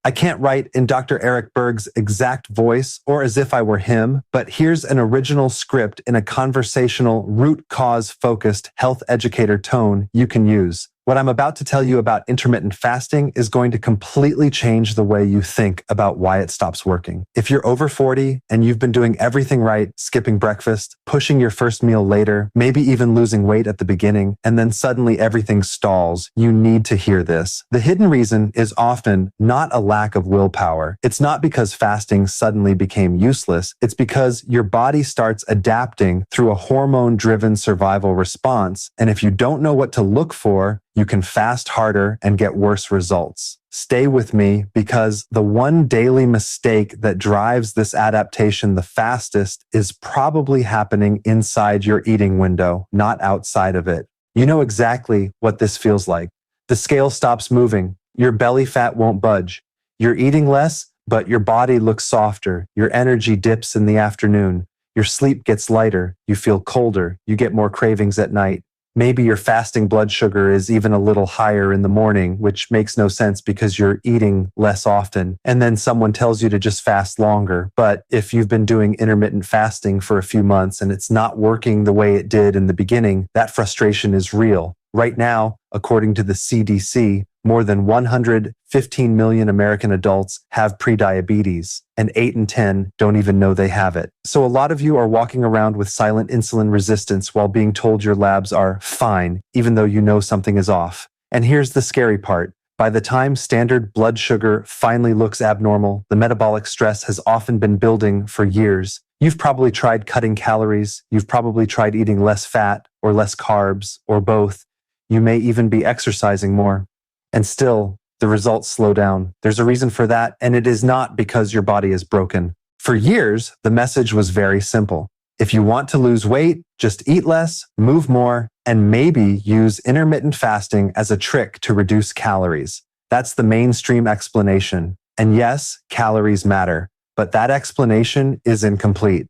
I can't write in Dr. Eric Berg's exact voice or as if I were him, but here's an original script in a conversational, root cause focused health educator tone you can use. What I'm about to tell you about intermittent fasting is going to completely change the way you think about why it stops working. If you're over 40 and you've been doing everything right, skipping breakfast, pushing your first meal later, maybe even losing weight at the beginning, and then suddenly everything stalls, you need to hear this. The hidden reason is often not a lack of willpower. It's not because fasting suddenly became useless. It's because your body starts adapting through a hormone-driven survival response. And if you don't know what to look for, you can fast harder and get worse results. Stay with me because the one daily mistake that drives this adaptation the fastest is probably happening inside your eating window, not outside of it. You know exactly what this feels like. The scale stops moving. Your belly fat won't budge. You're eating less, but your body looks softer. Your energy dips in the afternoon. Your sleep gets lighter. You feel colder. You get more cravings at night. Maybe your fasting blood sugar is even a little higher in the morning, which makes no sense because you're eating less often. And then someone tells you to just fast longer. But if you've been doing intermittent fasting for a few months and it's not working the way it did in the beginning, that frustration is real. Right now, according to the CDC, more than 115 million American adults have prediabetes, and 8 in 10 don't even know they have it. So a lot of you are walking around with silent insulin resistance while being told your labs are fine, even though you know something is off. And here's the scary part. By the time standard blood sugar finally looks abnormal, the metabolic stress has often been building for years. You've probably tried cutting calories. You've probably tried eating less fat or less carbs or both. You may even be exercising more. And still, the results slow down. There's a reason for that, and it is not because your body is broken. For years, the message was very simple. If you want to lose weight, just eat less, move more, and maybe use intermittent fasting as a trick to reduce calories. That's the mainstream explanation. And yes, calories matter, but that explanation is incomplete.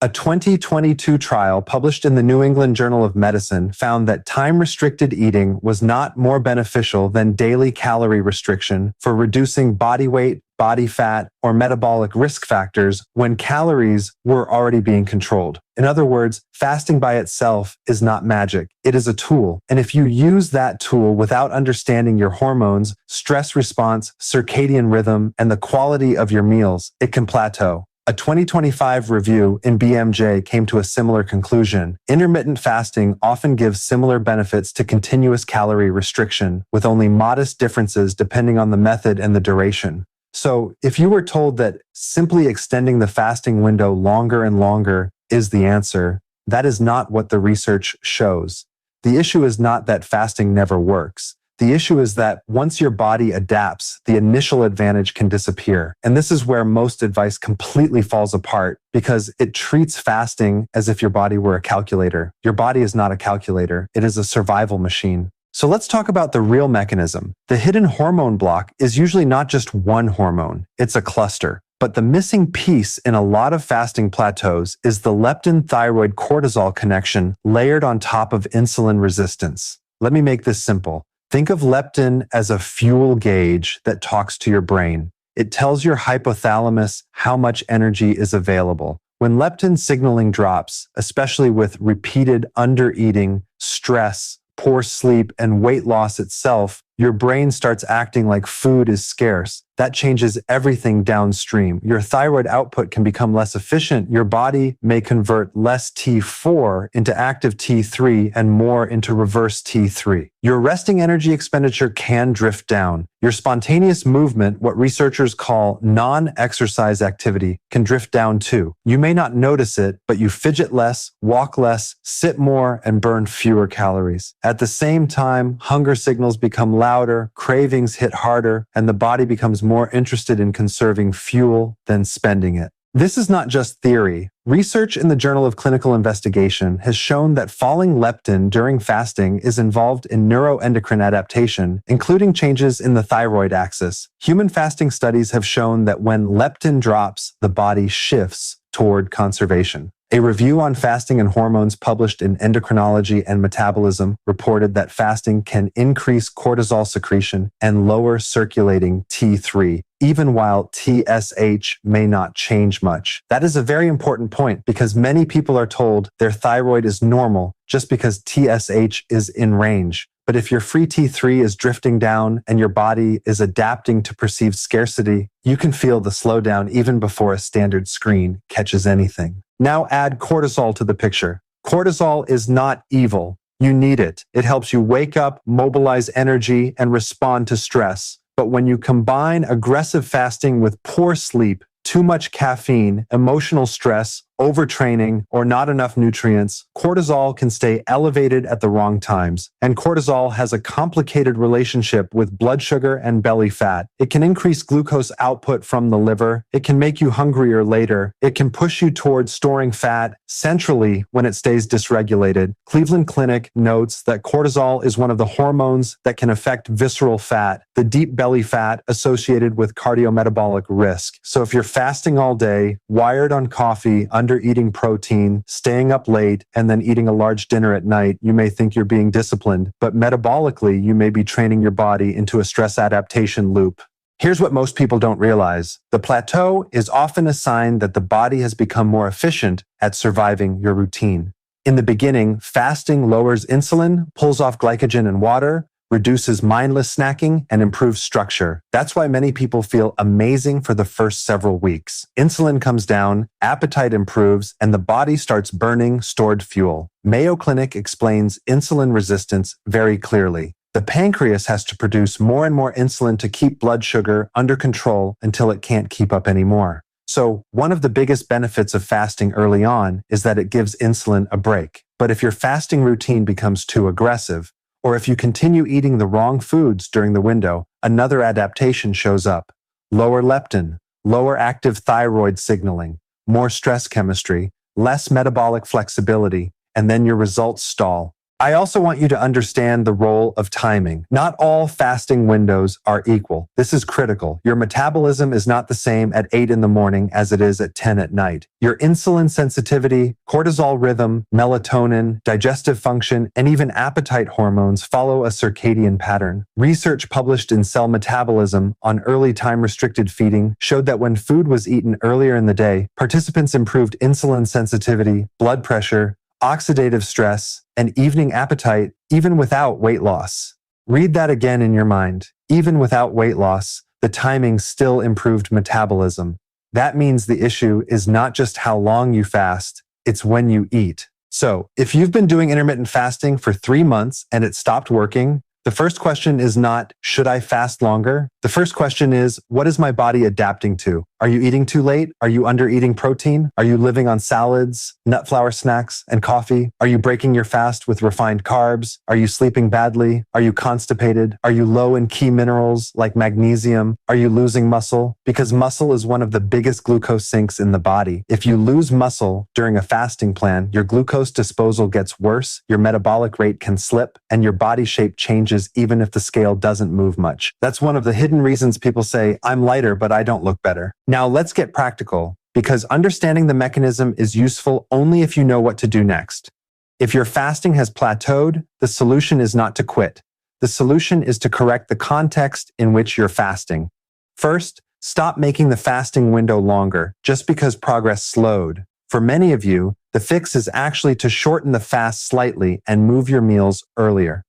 A 2022 trial published in the New England Journal of Medicine found that time-restricted eating was not more beneficial than daily calorie restriction for reducing body weight, body fat, or metabolic risk factors when calories were already being controlled. In other words, fasting by itself is not magic. It is a tool. And if you use that tool without understanding your hormones, stress response, circadian rhythm, and the quality of your meals, it can plateau. A 2025 review in BMJ came to a similar conclusion. Intermittent fasting often gives similar benefits to continuous calorie restriction, with only modest differences depending on the method and the duration. So, if you were told that simply extending the fasting window longer and longer is the answer, that is not what the research shows. The issue is not that fasting never works. The issue is that once your body adapts, the initial advantage can disappear. And this is where most advice completely falls apart because it treats fasting as if your body were a calculator. Your body is not a calculator. It is a survival machine. So let's talk about the real mechanism. The hidden hormone block is usually not just one hormone. It's a cluster. But the missing piece in a lot of fasting plateaus is the leptin-thyroid-cortisol connection layered on top of insulin resistance. Let me make this simple. Think of leptin as a fuel gauge that talks to your brain. It tells your hypothalamus how much energy is available. When leptin signaling drops, especially with repeated undereating, stress, poor sleep, and weight loss itself, your brain starts acting like food is scarce. That changes everything downstream. Your thyroid output can become less efficient. Your body may convert less T4 into active T3 and more into reverse T3. Your resting energy expenditure can drift down. Your spontaneous movement, what researchers call non-exercise activity, can drift down too. You may not notice it, but you fidget less, walk less, sit more, and burn fewer calories. At the same time, hunger signals become louder, cravings hit harder, and the body becomes more interested in conserving fuel than spending it. This is not just theory. Research in the Journal of Clinical Investigation has shown that falling leptin during fasting is involved in neuroendocrine adaptation, including changes in the thyroid axis. Human fasting studies have shown that when leptin drops, the body shifts toward conservation. A review on fasting and hormones published in Endocrinology and Metabolism reported that fasting can increase cortisol secretion and lower circulating T3, even while TSH may not change much. That is a very important point because many people are told their thyroid is normal just because TSH is in range. But if your free T3 is drifting down and your body is adapting to perceived scarcity, you can feel the slowdown even before a standard screen catches anything. Now add cortisol to the picture. Cortisol is not evil. You need it. It helps you wake up, mobilize energy, and respond to stress. But when you combine aggressive fasting with poor sleep, too much caffeine, emotional stress, overtraining, or not enough nutrients, cortisol can stay elevated at the wrong times. And cortisol has a complicated relationship with blood sugar and belly fat. It can increase glucose output from the liver. It can make you hungrier later. It can push you towards storing fat centrally when it stays dysregulated. Cleveland Clinic notes that cortisol is one of the hormones that can affect visceral fat, the deep belly fat associated with cardiometabolic risk. So if you're fasting all day, wired on coffee, under eating protein, staying up late, and then eating a large dinner at night, you may think you're being disciplined, but metabolically, you may be training your body into a stress adaptation loop. Here's what most people don't realize. The plateau is often a sign that the body has become more efficient at surviving your routine. In the beginning, fasting lowers insulin, pulls off glycogen and water, reduces mindless snacking, and improves structure. That's why many people feel amazing for the first several weeks. Insulin comes down, appetite improves, and the body starts burning stored fuel. Mayo Clinic explains insulin resistance very clearly. The pancreas has to produce more and more insulin to keep blood sugar under control until it can't keep up anymore. So, one of the biggest benefits of fasting early on is that it gives insulin a break. But if your fasting routine becomes too aggressive, or if you continue eating the wrong foods during the window, another adaptation shows up. Lower leptin, lower active thyroid signaling, more stress chemistry, less metabolic flexibility, and then your results stall. I also want you to understand the role of timing. Not all fasting windows are equal. This is critical. Your metabolism is not the same at 8 in the morning as it is at 10 at night. Your insulin sensitivity, cortisol rhythm, melatonin, digestive function, and even appetite hormones follow a circadian pattern. Research published in Cell Metabolism on early time-restricted feeding showed that when food was eaten earlier in the day, participants improved insulin sensitivity, blood pressure, oxidative stress, and evening appetite, even without weight loss. Read that again in your mind. Even without weight loss, the timing still improved metabolism. That means the issue is not just how long you fast, it's when you eat. So, if you've been doing intermittent fasting for 3 months and it stopped working, the first question is not, should I fast longer? The first question is, what is my body adapting to? Are you eating too late? Are you under eating protein? Are you living on salads, nut flour snacks, and coffee? Are you breaking your fast with refined carbs? Are you sleeping badly? Are you constipated? Are you low in key minerals like magnesium? Are you losing muscle? Because muscle is one of the biggest glucose sinks in the body. If you lose muscle during a fasting plan, your glucose disposal gets worse, your metabolic rate can slip, and your body shape changes even if the scale doesn't move much. That's one of the hidden reasons people say, I'm lighter, but I don't look better. Now let's get practical, because understanding the mechanism is useful only if you know what to do next. If your fasting has plateaued, the solution is not to quit. The solution is to correct the context in which you're fasting. First, stop making the fasting window longer just because progress slowed. For many of you, the fix is actually to shorten the fast slightly and move your meals earlier.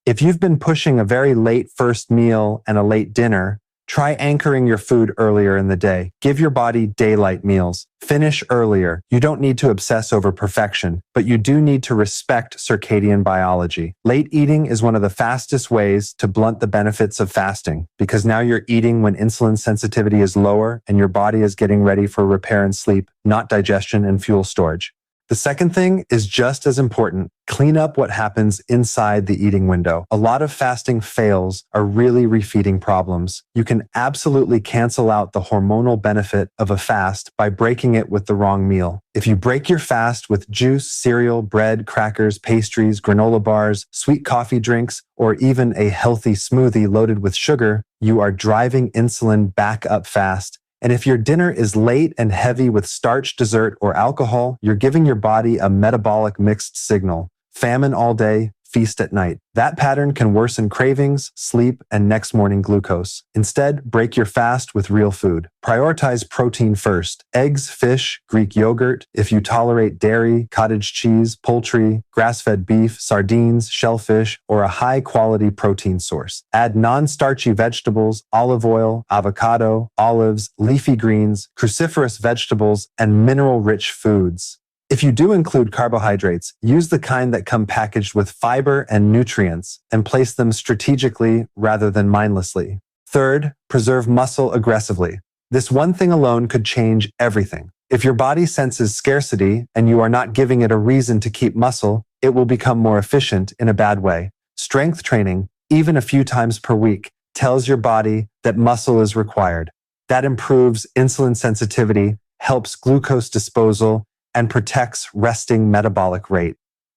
If you've been pushing a very late first meal and a late dinner, try anchoring your food earlier in the day. Give your body daylight meals. Finish earlier. You don't need to obsess over perfection, but you do need to respect circadian biology. Late eating is one of the fastest ways to blunt the benefits of fasting, because now you're eating when insulin sensitivity is lower and your body is getting ready for repair and sleep, not digestion and fuel storage. The second thing is just as important. Clean up what happens inside the eating window. A lot of fasting fails are really refeeding problems. You can absolutely cancel out the hormonal benefit of a fast by breaking it with the wrong meal. If you break your fast with juice, cereal, bread, crackers, pastries, granola bars, sweet coffee drinks, or even a healthy smoothie loaded with sugar, you are driving insulin back up fast And if your dinner is late and heavy with starch, dessert, or alcohol, you're giving your body a metabolic mixed signal. Famine all day, feast at night. That pattern can worsen cravings, sleep, and next morning glucose. Instead, break your fast with real food. Prioritize protein first. Eggs, fish, Greek yogurt. If you tolerate dairy, cottage cheese, poultry, grass-fed beef, sardines, shellfish, or a high-quality protein source. Add non-starchy vegetables, olive oil, avocado, olives, leafy greens, cruciferous vegetables, and mineral-rich foods. If you do include carbohydrates, use the kind that come packaged with fiber and nutrients and place them strategically rather than mindlessly. Third, preserve muscle aggressively. This one thing alone could change everything. If your body senses scarcity and you are not giving it a reason to keep muscle, it will become more efficient in a bad way. Strength training, even a few times per week, tells your body that muscle is required. That improves insulin sensitivity, helps glucose disposal, and protects resting metabolic rate.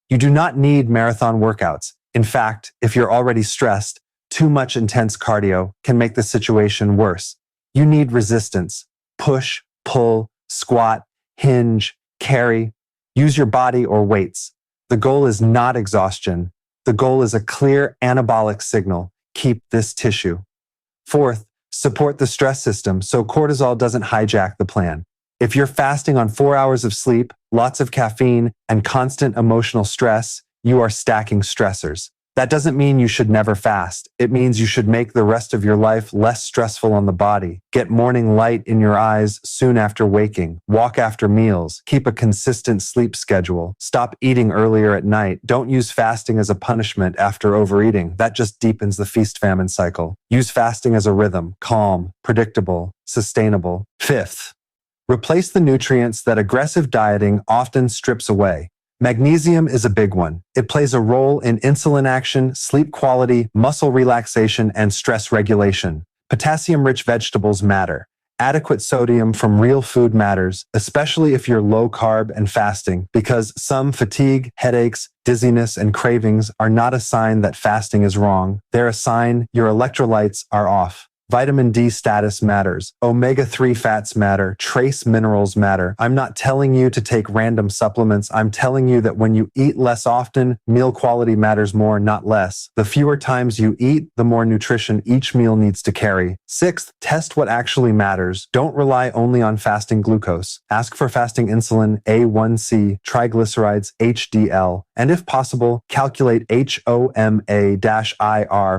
You do not need marathon workouts. In fact, if you're already stressed, too much intense cardio can make the situation worse. You need resistance. Push, pull, squat, hinge, carry. Use your body or weights. The goal is not exhaustion. The goal is a clear anabolic signal. Keep this tissue. Fourth, support the stress system so cortisol doesn't hijack the plan. If you're fasting on 4 hours of sleep, lots of caffeine, and constant emotional stress, you are stacking stressors. That doesn't mean you should never fast. It means you should make the rest of your life less stressful on the body. Get morning light in your eyes soon after waking. Walk after meals. Keep a consistent sleep schedule. Stop eating earlier at night. Don't use fasting as a punishment after overeating. That just deepens the feast-famine cycle. Use fasting as a rhythm, calm, predictable, sustainable. Fifth, replace the nutrients that aggressive dieting often strips away. Magnesium is a big one. It plays a role in insulin action, sleep quality, muscle relaxation, and stress regulation. Potassium-rich vegetables matter. Adequate sodium from real food matters, especially if you're low carb and fasting, because some fatigue, headaches, dizziness, and cravings are not a sign that fasting is wrong. They're a sign your electrolytes are off. Vitamin D status matters. Omega-3 fats matter. Trace minerals matter. I'm not telling you to take random supplements. I'm telling you that when you eat less often, meal quality matters more, not less. The fewer times you eat, the more nutrition each meal needs to carry. Sixth, test what actually matters. Don't rely only on fasting glucose. Ask for fasting insulin, A1C, triglycerides, HDL, and if possible, calculate HOMA-IR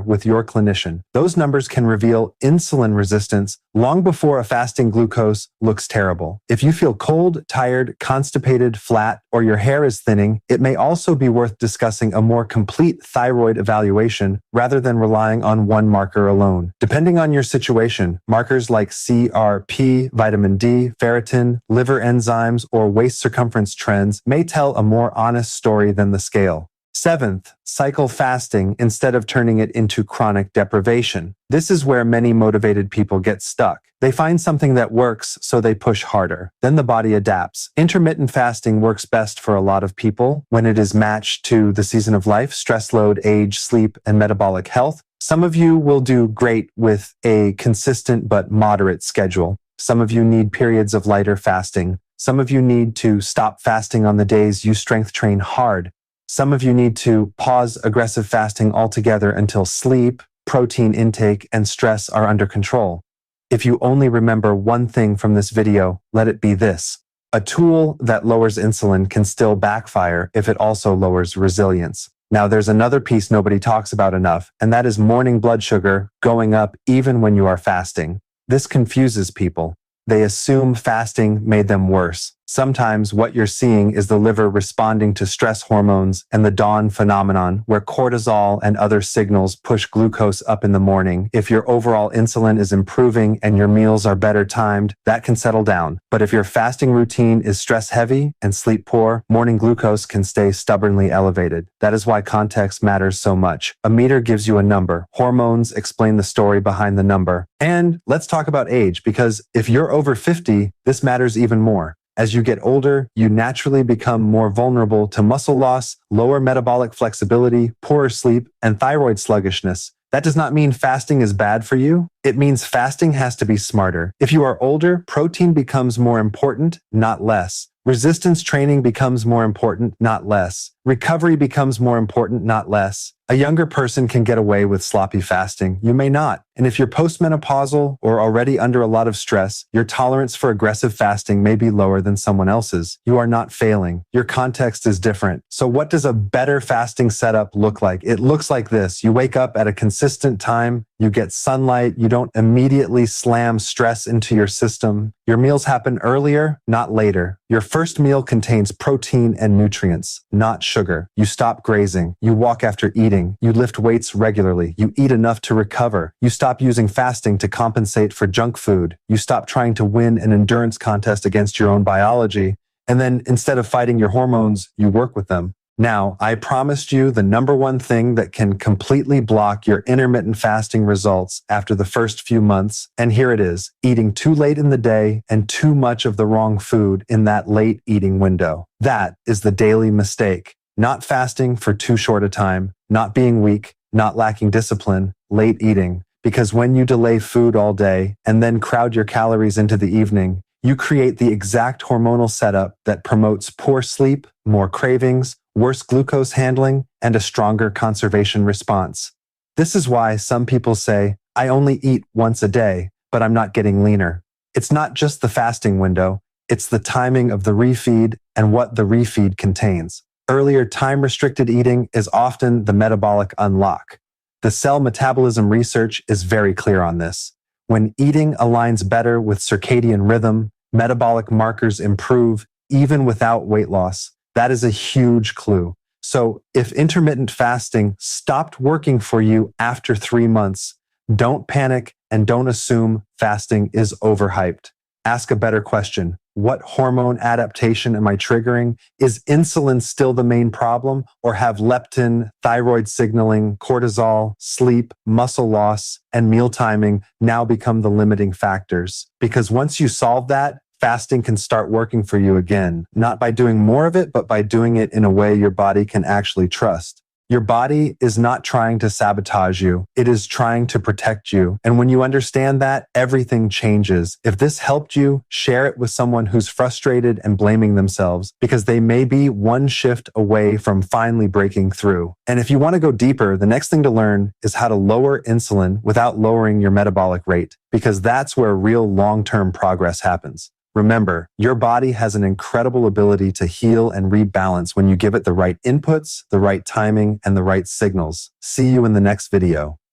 with your clinician. Those numbers can reveal insulin resistance long before a fasting glucose looks terrible. If you feel cold, tired, constipated, flat, or your hair is thinning, it may also be worth discussing a more complete thyroid evaluation rather than relying on one marker alone. Depending on your situation, markers like CRP, vitamin D, ferritin, liver enzymes, or waist circumference trends may tell a more honest story than the scale. Seventh, cycle fasting instead of turning it into chronic deprivation. This is where many motivated people get stuck. They find something that works, so they push harder. Then the body adapts. Intermittent fasting works best for a lot of people when it is matched to the season of life, stress load, age, sleep, and metabolic health. Some of you will do great with a consistent but moderate schedule. Some of you need periods of lighter fasting. Some of you need to stop fasting on the days you strength train hard. Some of you need to pause aggressive fasting altogether until sleep, protein intake, and stress are under control. If you only remember one thing from this video, let it be this. A tool that lowers insulin can still backfire if it also lowers resilience. Now, there's another piece nobody talks about enough, and that is morning blood sugar going up even when you are fasting. This confuses people. They assume fasting made them worse. Sometimes what you're seeing is the liver responding to stress hormones and the dawn phenomenon, where cortisol and other signals push glucose up in the morning. If your overall insulin is improving and your meals are better timed, that can settle down. But if your fasting routine is stress heavy and sleep poor, morning glucose can stay stubbornly elevated. That is why context matters so much. A meter gives you a number. Hormones explain the story behind the number. And let's talk about age, because if you're over 50, this matters even more. As you get older, you naturally become more vulnerable to muscle loss, lower metabolic flexibility, poorer sleep, and thyroid sluggishness. That does not mean fasting is bad for you. It means fasting has to be smarter. If you are older, protein becomes more important, not less. Resistance training becomes more important, not less. Recovery becomes more important, not less. A younger person can get away with sloppy fasting. You may not. And if you're postmenopausal or already under a lot of stress, your tolerance for aggressive fasting may be lower than someone else's. You are not failing. Your context is different. So what does a better fasting setup look like? It looks like this. You wake up at a consistent time. You get sunlight. You don't immediately slam stress into your system. Your meals happen earlier, not later. Your first meal contains protein and nutrients, not sugar. You stop grazing. You walk after eating. You lift weights regularly. You eat enough to recover. You stop using fasting to compensate for junk food. You stop trying to win an endurance contest against your own biology. And then instead of fighting your hormones, you work with them. Now, I promised you the number one thing that can completely block your intermittent fasting results after the first few months, and here it is: eating too late in the day and too much of the wrong food in that late eating window. That is the daily mistake. Not fasting for too short a time, not being weak, not lacking discipline, late eating. Because when you delay food all day and then crowd your calories into the evening, you create the exact hormonal setup that promotes poor sleep, more cravings, worse glucose handling, and a stronger conservation response. This is why some people say, I only eat once a day, but I'm not getting leaner. It's not just the fasting window, it's the timing of the refeed and what the refeed contains. Earlier time-restricted eating is often the metabolic unlock. The cell metabolism research is very clear on this. When eating aligns better with circadian rhythm, metabolic markers improve even without weight loss. That is a huge clue. So if intermittent fasting stopped working for you after 3 months, don't panic and don't assume fasting is overhyped. Ask a better question. What hormone adaptation am I triggering? Is insulin still the main problem, or have leptin, thyroid signaling, cortisol, sleep, muscle loss, and meal timing now become the limiting factors? Because once you solve that, fasting can start working for you again, not by doing more of it, but by doing it in a way your body can actually trust. Your body is not trying to sabotage you. It is trying to protect you. And when you understand that, everything changes. If this helped you, share it with someone who's frustrated and blaming themselves, because they may be one shift away from finally breaking through. And if you want to go deeper, the next thing to learn is how to lower insulin without lowering your metabolic rate, because that's where real long-term progress happens. Remember, your body has an incredible ability to heal and rebalance when you give it the right inputs, the right timing, and the right signals. See you in the next video.